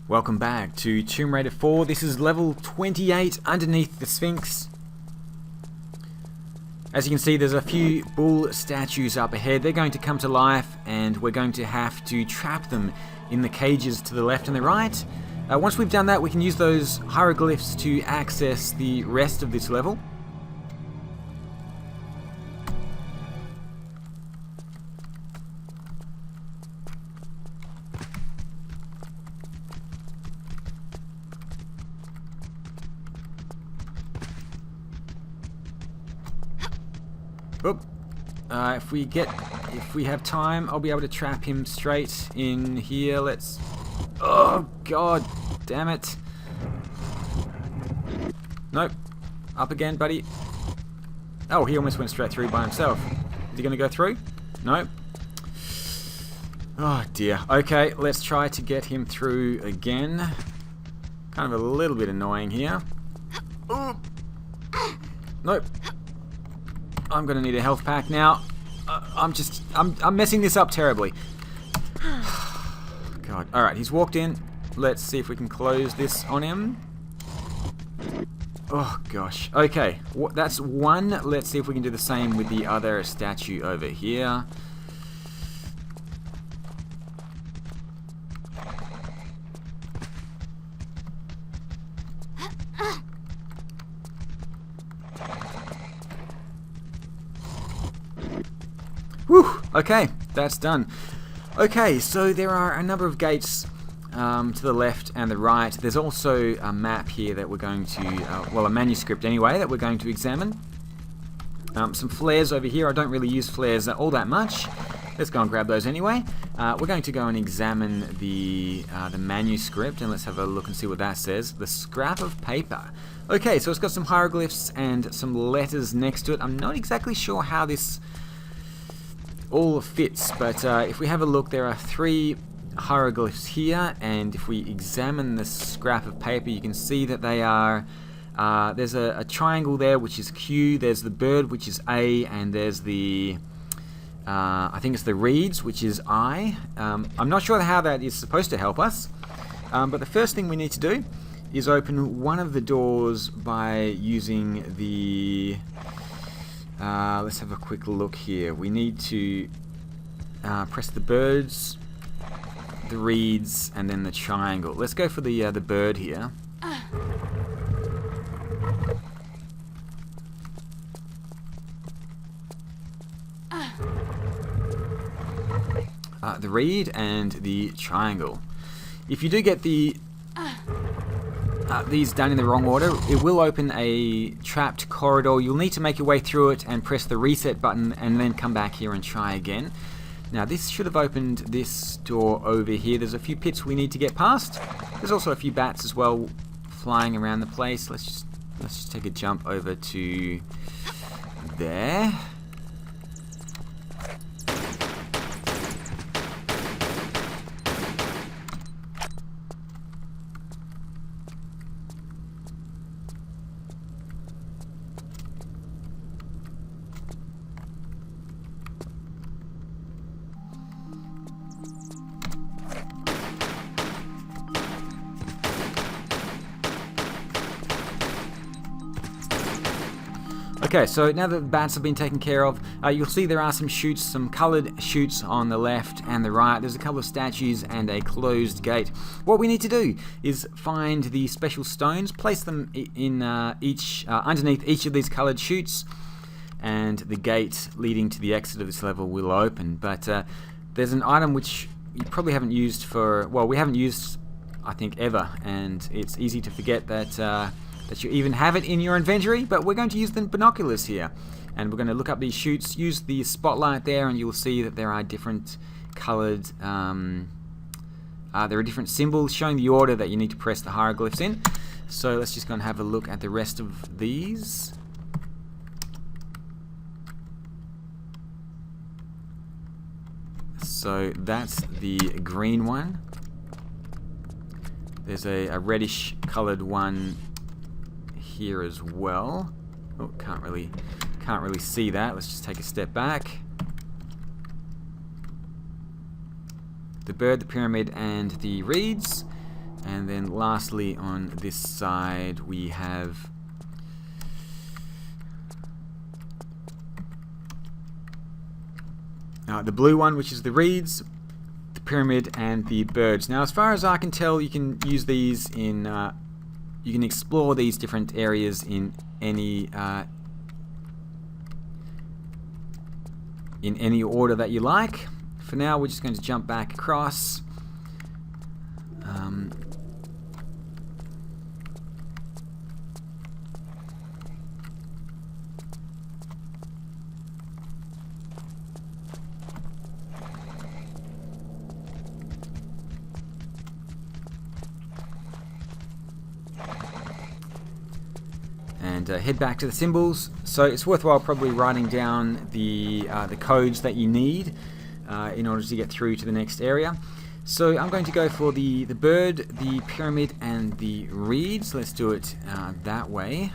Welcome back to Tomb Raider 4. This is level 28 underneath the Sphinx. As you can see, there's a few bull statues up ahead. They're going to come to life and we're going to have to trap them in the cages to the left and the right. Once we've done that, we can use those hieroglyphs to access the rest of this level. Oop. If we have time, I'll be able to trap him straight in here. Oh god, damn it. Nope. Up again, buddy. Oh, he almost went straight through by himself. Is he gonna go through? Nope. Oh dear. Okay, let's try to get him through again. Kind of a little bit annoying here. Ooh. Nope. I'm gonna need a health pack now. I'm messing this up terribly. God. Alright, he's walked in. Let's see if we can close this on him. Oh gosh. Okay, that's one. Let's see if we can do the same with the other statue over here. Whew, okay, that's done. Okay, so there are a number of gates to the left and the right. There's also a map here that we're going to, well, a manuscript anyway, that we're going to examine. Some flares over here. I don't really use flares all that much. Let's go and grab those anyway. We're going to go and examine the manuscript, and let's have a look and see what that says. The scrap of paper. Okay, so it's got some hieroglyphs and some letters next to it. I'm not exactly sure how this all fits, but if we have a look, there are 3 hieroglyphs here, and if we examine the scrap of paper, you can see that they are there's a triangle there which is Q, there's the bird which is A, and there's the I think it's the reeds which is I. I'm not sure how that is supposed to help us, but the first thing we need to do is open one of the doors by using the let's have a quick look here. We need to press the birds, the reeds, and then the triangle. Let's go for the bird here. The reed and the triangle. If you do get these done in the wrong order, it will open a trapped corridor. You'll need to make your way through it and press the reset button and then come back here and try again. Now this should have opened this door over here. There's a few pits we need to get past. There's also a few bats as well flying around the place. Let's just take a jump over to there. Okay, so now that the bats have been taken care of, you'll see there are some chutes, some coloured chutes on the left and the right. There's a couple of statues and a closed gate. What we need to do is find the special stones, place them in underneath each of these coloured chutes, and the gate leading to the exit of this level will open. But there's an item which you probably haven't used for, well, we haven't used, I think, ever, and it's easy to forget that you even have it in your inventory, but we're going to use the binoculars here, and we're going to look up these chutes, use the spotlight there, and you'll see that there are different coloured there are different symbols showing the order that you need to press the hieroglyphs in. So let's just go and have a look at the rest of these. So that's the green one. There's a reddish coloured one here as well. Oh, can't really see that. Let's just take a step back. The bird, the pyramid, and the reeds. And then lastly on this side we have the blue one, which is the reeds, the pyramid, and the birds. Now, as far as I can tell, you can use these in, you can explore these different areas in any order that you like. For now, we're just going to jump back across. And head back to the symbols. So it's worthwhile probably writing down the codes that you need in order to get through to the next area. So I'm going to go for the bird, the pyramid, and the reeds. Let's do it that way.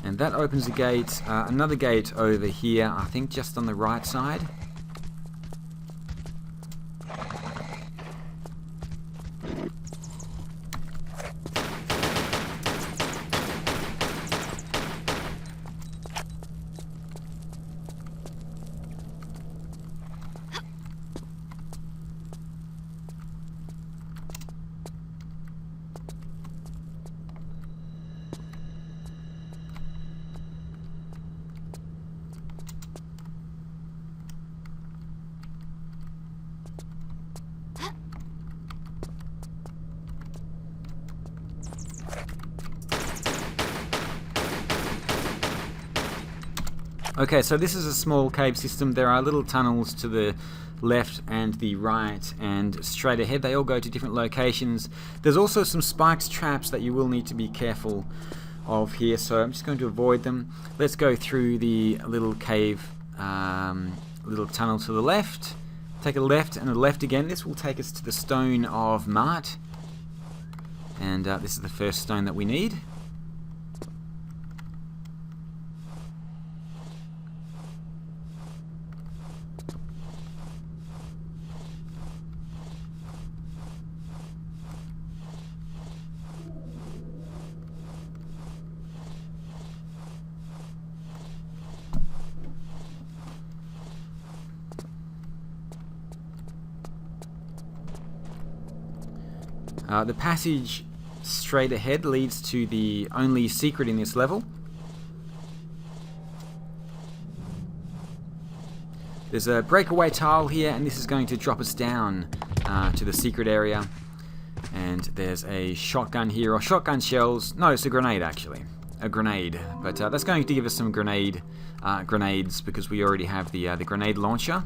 And that opens a gate, another gate over here, I think just on the right side. Okay, so this is a small cave system. There are little tunnels to the left and the right and straight ahead. They all go to different locations. There's also some spiked traps that you will need to be careful of here, so I'm just going to avoid them. Let's go through the little cave, little tunnel to the left. Take a left and a left again. This will take us to the Stone of Mart. And this is the first stone that we need. The passage straight ahead leads to the only secret in this level. There's a breakaway tile here, and this is going to drop us down to the secret area. And there's a shotgun here, or shotgun shells. No, it's a grenade actually. A grenade. But that's going to give us some grenades because we already have the grenade launcher.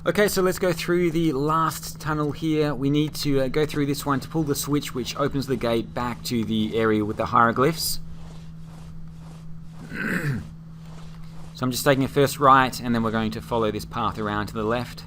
Okay, so let's go through the last tunnel here. We need to go through this one to pull the switch which opens the gate back to the area with the hieroglyphs. So I'm just taking a first right, and then we're going to follow this path around to the left.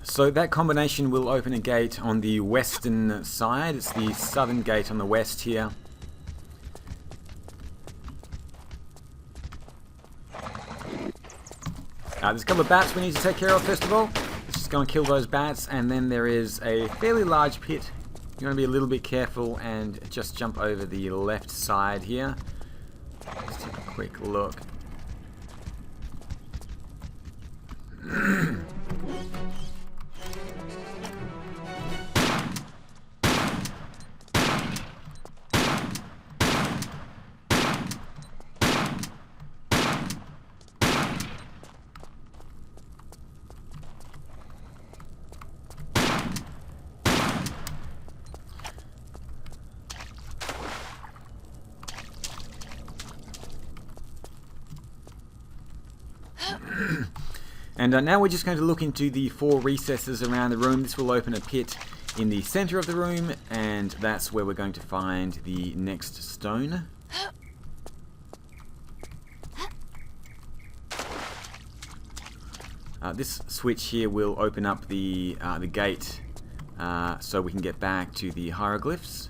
So that combination will open a gate on the western side. It's the southern gate on the west here. There's a couple of bats we need to take care of first of all. Let's just go and kill those bats, and then there is a fairly large pit. You want to be a little bit careful and just jump over the left side here. Let's take a quick look. And now we're just going to look into the 4 recesses around the room. This will open a pit in the center of the room, and that's where we're going to find the next stone. This switch here will open up the gate so we can get back to the hieroglyphs.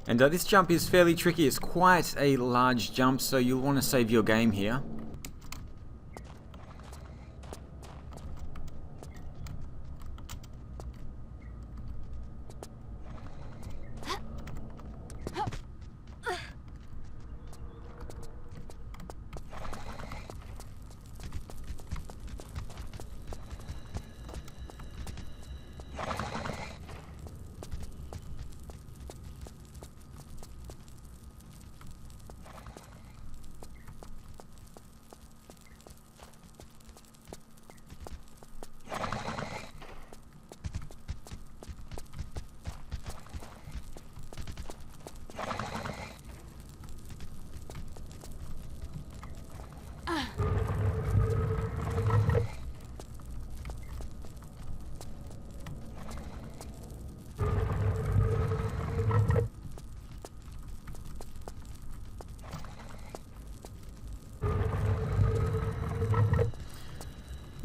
And this jump is fairly tricky. It's quite a large jump, so you'll want to save your game here.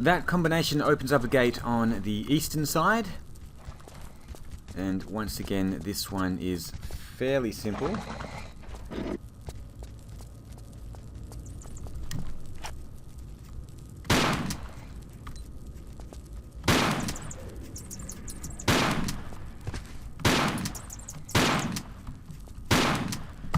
That combination opens up a gate on the eastern side, and once again this one is fairly simple.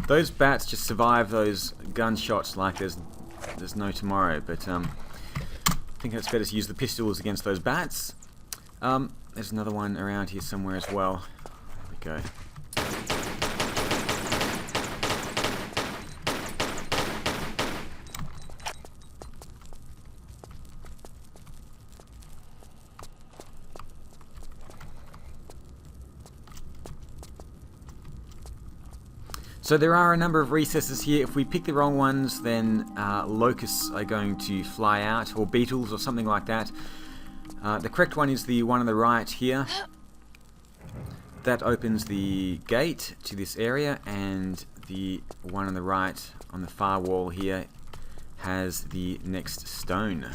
Those bats just survive those gunshots like there's no tomorrow, but I think it's better to use the pistols against those bats. There's another one around here somewhere as well. There we go. So there are a number of recesses here. If we pick the wrong ones, then locusts are going to fly out, or beetles or something like that. The correct one is the one on the right here. That opens the gate to this area, and the one on the right on the far wall here has the next stone.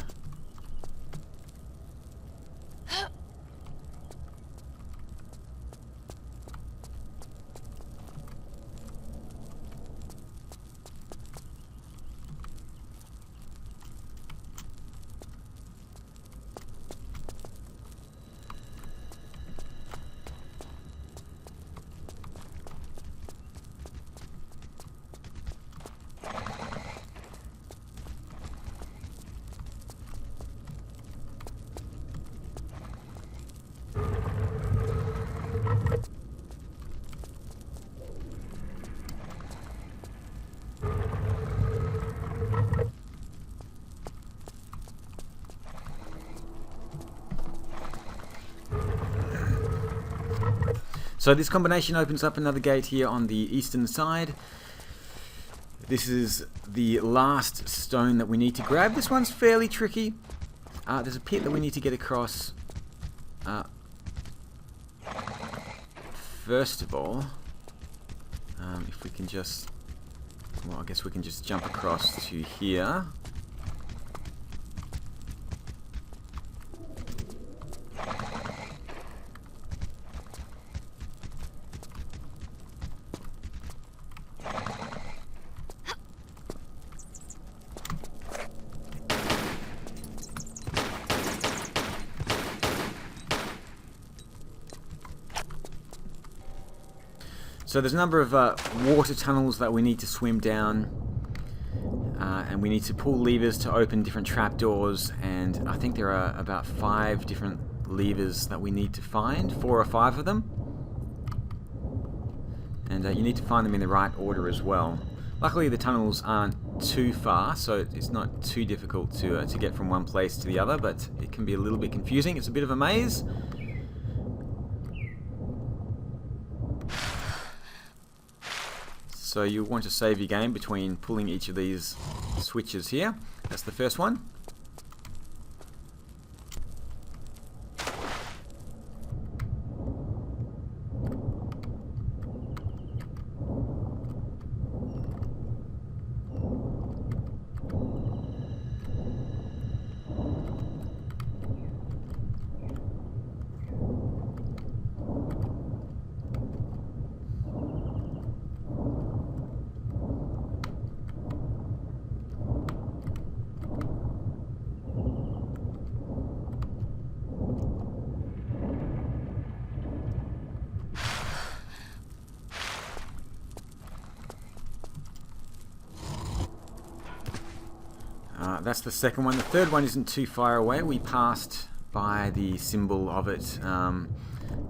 So this combination opens up another gate here on the eastern side. This is the last stone that we need to grab. This one's fairly tricky. There's a pit that we need to get across. First of all, if we can just... Well, I guess we can just jump across to here. So there's a number of water tunnels that we need to swim down, and we need to pull levers to open different trapdoors, and I think there are about 5 different levers that we need to find, 4 or 5 of them, and you need to find them in the right order as well. Luckily the tunnels aren't too far, so it's not too difficult to get from one place to the other, but it can be a little bit confusing. It's a bit of a maze. So you want to save your game between pulling each of these switches here. That's the first one. That's the second one. The third one isn't too far away. We passed by the symbol of it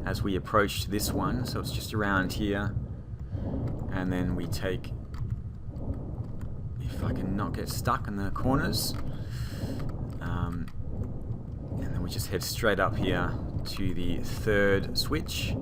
as we approached this one, so it's just around here. And then we take, if I can not get stuck in the corners, and then we just head straight up here to the third switch.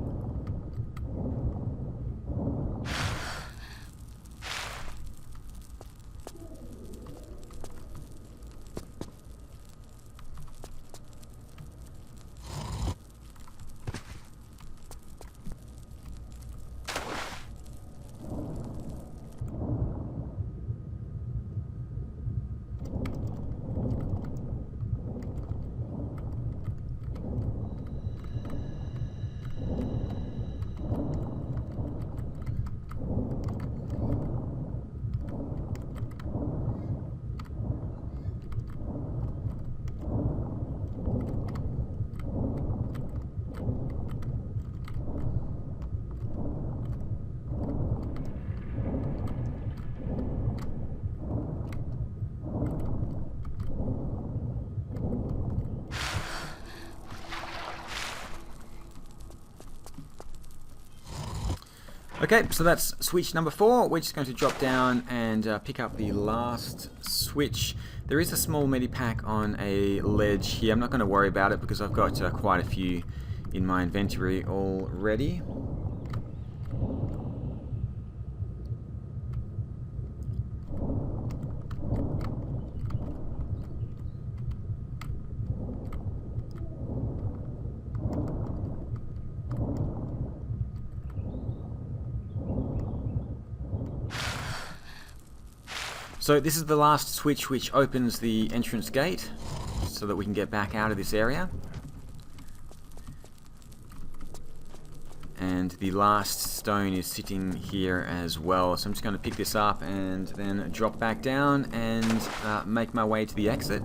Okay, so that's switch number 4. We're just going to drop down and pick up the last switch. There is a small medipack on a ledge here. I'm not going to worry about it because I've got quite a few in my inventory already. So this is the last switch which opens the entrance gate so that we can get back out of this area. And the last stone is sitting here as well. So I'm just going to pick this up and then drop back down and make my way to the exit.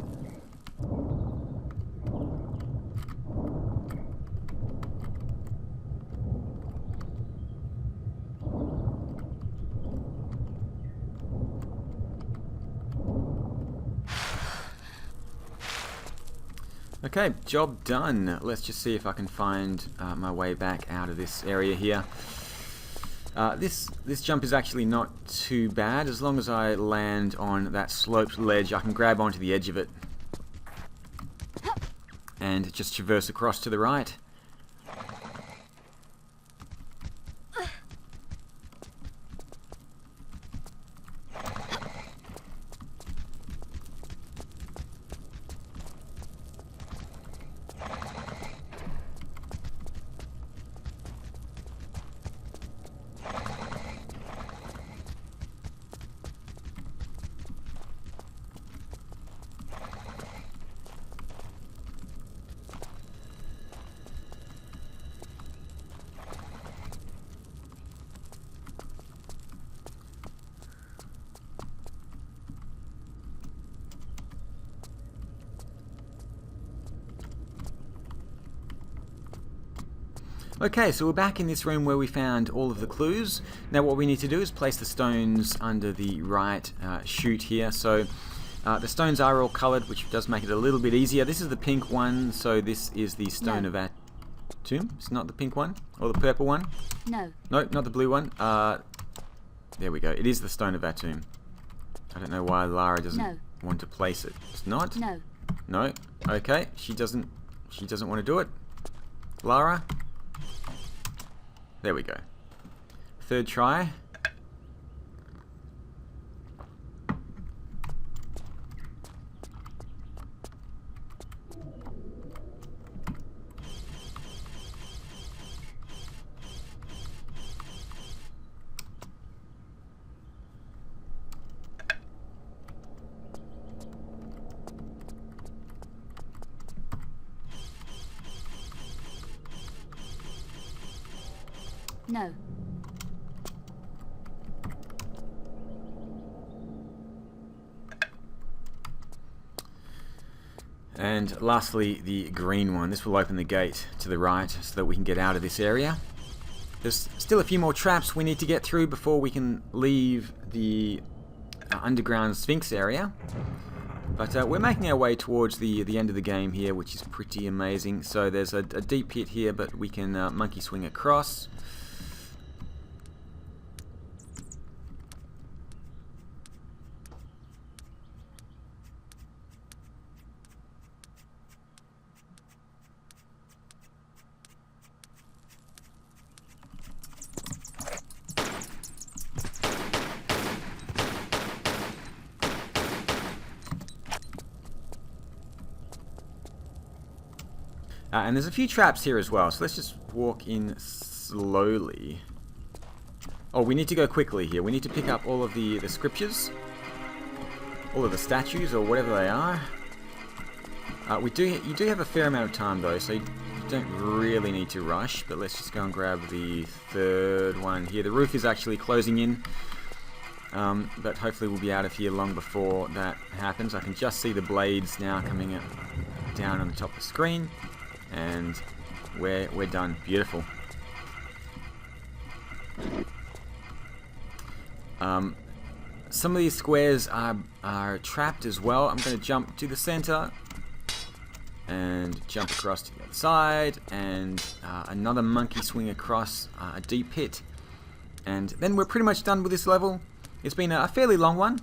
Okay, job done. Let's just see if I can find my way back out of this area here. This jump is actually not too bad. As long as I land on that sloped ledge, I can grab onto the edge of it and just traverse across to the right. Okay, so we're back in this room where we found all of the clues. Now what we need to do is place the stones under the right chute here. So the stones are all coloured, which does make it a little bit easier. This is the pink one, so this is the stone of Atum. It's not the pink one? Or the purple one? No. No, not the blue one. There we go. It is the stone of Atum. I don't know why Lara doesn't want to place it. It's not? No. No? Okay, she doesn't want to do it. Lara? There we go. Third try. No. And lastly, the green one. This will open the gate to the right so that we can get out of this area. There's still a few more traps we need to get through before we can leave the underground Sphinx area. But we're making our way towards the end of the game here, which is pretty amazing. So there's a deep pit here, but we can monkey swing across. And there's a few traps here as well, so let's just walk in slowly. Oh, we need to go quickly here. We need to pick up all of the scriptures, all of the statues, or whatever they are. You do have a fair amount of time though, so you don't really need to rush. But let's just go and grab the third one here. The roof is actually closing in, but hopefully we'll be out of here long before that happens. I can just see the blades now coming up, down on the top of the screen. And we're done. Beautiful. Some of these squares are trapped as well. I'm going to jump to the center and jump across to the other side, and another monkey swing across a deep pit, and then we're pretty much done with this level. It's been a fairly long one,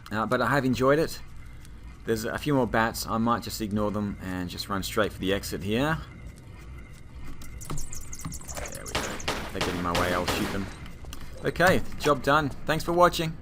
but I have enjoyed it. There's a few more bats. I might just ignore them and just run straight for the exit here. There we go. If they get in my way, I'll shoot them. Okay, job done. Thanks for watching.